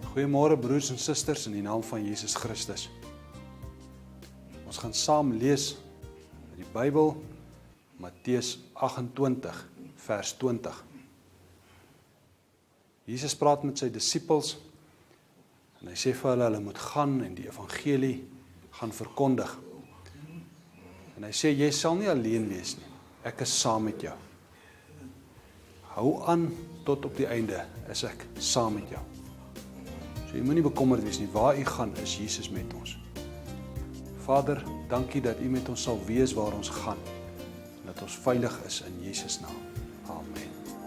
Goeiemôre broers en susters in die naam van Jesus Christus. Ons gaan saam lees uit die Bybel, Matteus 28 vers 20. Jesus praat met sy disippels en hy sê vir hulle moet gaan en die evangelie gaan verkondig. En hy sê, jy sal nie alleen wees nie, ek is saam met jou. Hou aan tot op die einde, is ek saam met jou. So jy moet nie bekommerd wees nie, waar u gaan is Jesus met ons. Vader, dankie dat u met ons sal wees waar ons gaan, en dat ons veilig is in Jesus naam. Amen.